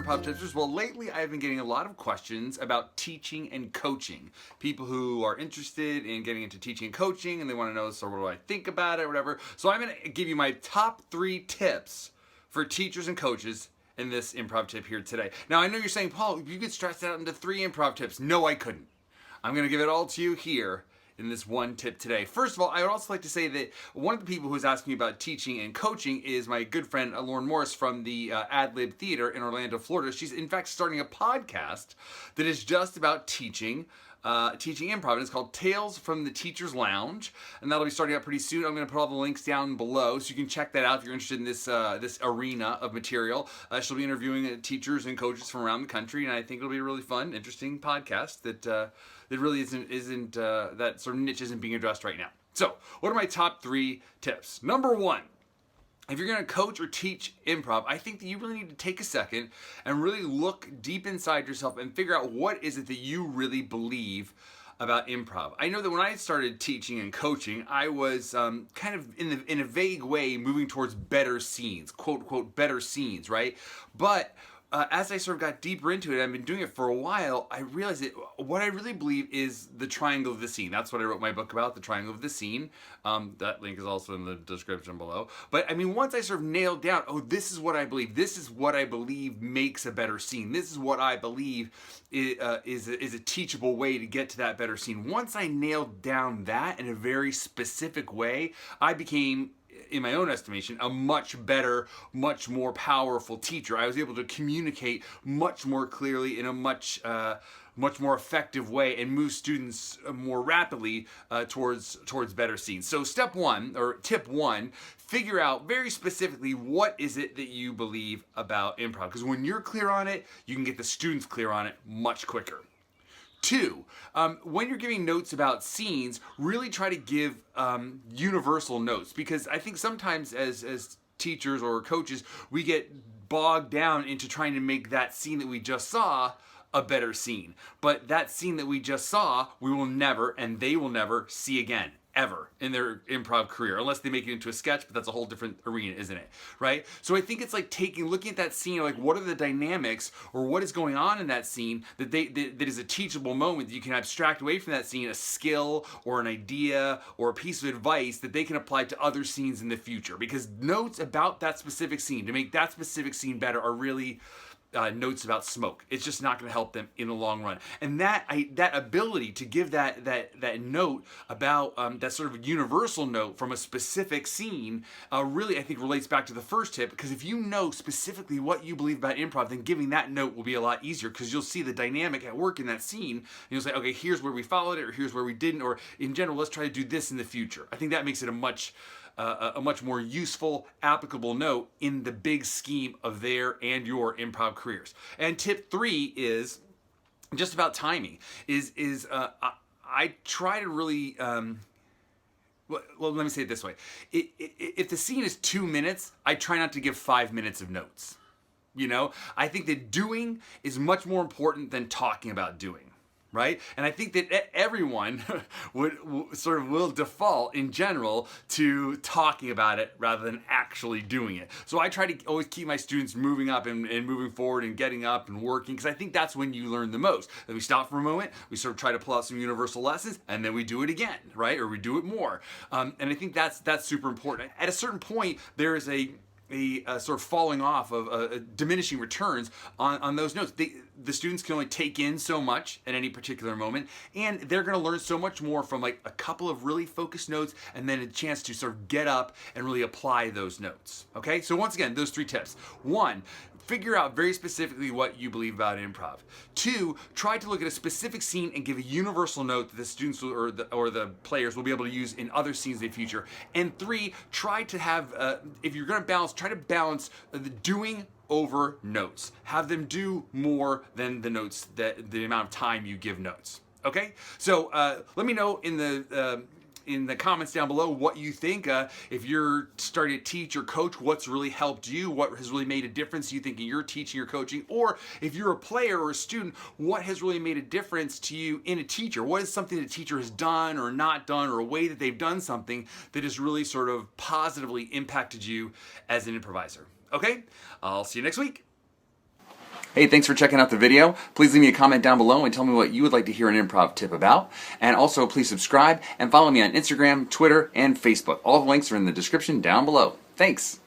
Improv Tipsters. Well, lately I've been getting a lot of questions about teaching and coaching. People who are interested in getting into teaching and coaching, and they want to know, so what do I think about it, or whatever. So I'm going to give you my top 3 tips for teachers and coaches in this improv tip here today. Now, I know you're saying, Paul, you could stretch that out into 3 improv tips. No, I couldn't. I'm going to give it all to you here in this one tip today. First of all, I would also like to say that one of the people who's asking me about teaching and coaching is my good friend Lauren Morris from the Ad Lib Theater in Orlando, Florida. She's in fact starting a podcast that is just about teaching improv, and it's called Tales from the Teacher's Lounge, and that'll be starting up pretty soon. I'm going to put all the links down below so you can check that out if you're interested in this arena of material. She'll be interviewing teachers and coaches from around the country, and I think it'll be a really fun, interesting podcast that really isn't that sort of niche isn't being addressed right now. So, what are my top 3 tips? Number 1. If you're going to coach or teach improv, I think that you really need to take a second and really look deep inside yourself and figure out what is it that you really believe about improv. I know that when I started teaching and coaching, I was kind of in a vague way moving towards better scenes, quote unquote better scenes, right? But as I sort of got deeper into it, I've been doing it for a while, I realized that what I really believe is the triangle of the scene. That's what I wrote my book about, the triangle of the scene. That link is also in the description below. But I mean, once I sort of nailed down, oh, this is what I believe. This is what I believe makes a better scene. This is what I believe is a teachable way to get to that better scene. Once I nailed down that in a very specific way, I became, in my own estimation, a much better, much more powerful teacher. I was able to communicate much more clearly in a much more effective way and move students more rapidly towards better scenes. So step 1, or tip 1, figure out very specifically what is it that you believe about improv. Because when you're clear on it, you can get the students clear on it much quicker. 2, when you're giving notes about scenes, really try to give universal notes, because I think sometimes as teachers or coaches, we get bogged down into trying to make that scene that we just saw a better scene. But that scene that we just saw, we will never, and they will never see again, ever, in their improv career, unless they make it into a sketch, but that's a whole different arena, isn't it? Right? So I think it's like looking at that scene, like what are the dynamics, or what is going on in that scene that is a teachable moment that you can abstract away from that scene, a skill or an idea or a piece of advice that they can apply to other scenes in the future. Because notes about that specific scene, to make that specific scene better, are really notes about smoke. It's just not going to help them in the long run. And that ability to give that note about that sort of universal note from a specific scene really, I think, relates back to the first tip, because if you know specifically what you believe about improv, then giving that note will be a lot easier, because you'll see the dynamic at work in that scene, and you'll say, okay, here's where we followed it, or here's where we didn't, or in general, let's try to do this in the future. I think that makes it a much more useful, applicable note in the big scheme of their and your improv careers. And tip 3 is just about timing. I try to really, well, let me say it this way. If the scene is 2 minutes, I try not to give 5 minutes of notes. You know, I think that doing is much more important than talking about doing. Right? And I think that everyone will default in general to talking about it rather than actually doing it. So I try to always keep my students moving up and moving forward and getting up and working, because I think that's when you learn the most. Then we stop for a moment, we sort of try to pull out some universal lessons, and then we do it again, right? Or we do it more. And I think that's super important. At a certain point, there is a sort of falling off of diminishing returns on those notes. The students can only take in so much at any particular moment, and they're going to learn so much more from like a couple of really focused notes and then a chance to sort of get up and really apply those notes. Okay, so once again, those 3 tips. 1, figure out very specifically what you believe about improv. 2, try to look at a specific scene and give a universal note that the students or the players will be able to use in other scenes in the future. And 3, try to have, if you're going to balance, try to balance the doing over notes. Have them do more than the notes, the amount of time you give notes. Okay? So let me know in the comments down below what you think. If you're starting to teach or coach, what's really helped you? What has really made a difference, you think, in your teaching or coaching? Or if you're a player or a student, what has really made a difference to you in a teacher? What is something the teacher has done or not done, or a way that they've done something that has really sort of positively impacted you as an improviser? Okay? I'll see you next week. Hey, thanks for checking out the video. Please leave me a comment down below and tell me what you would like to hear an improv tip about. And also, please subscribe and follow me on Instagram, Twitter, and Facebook. All the links are in the description down below. Thanks.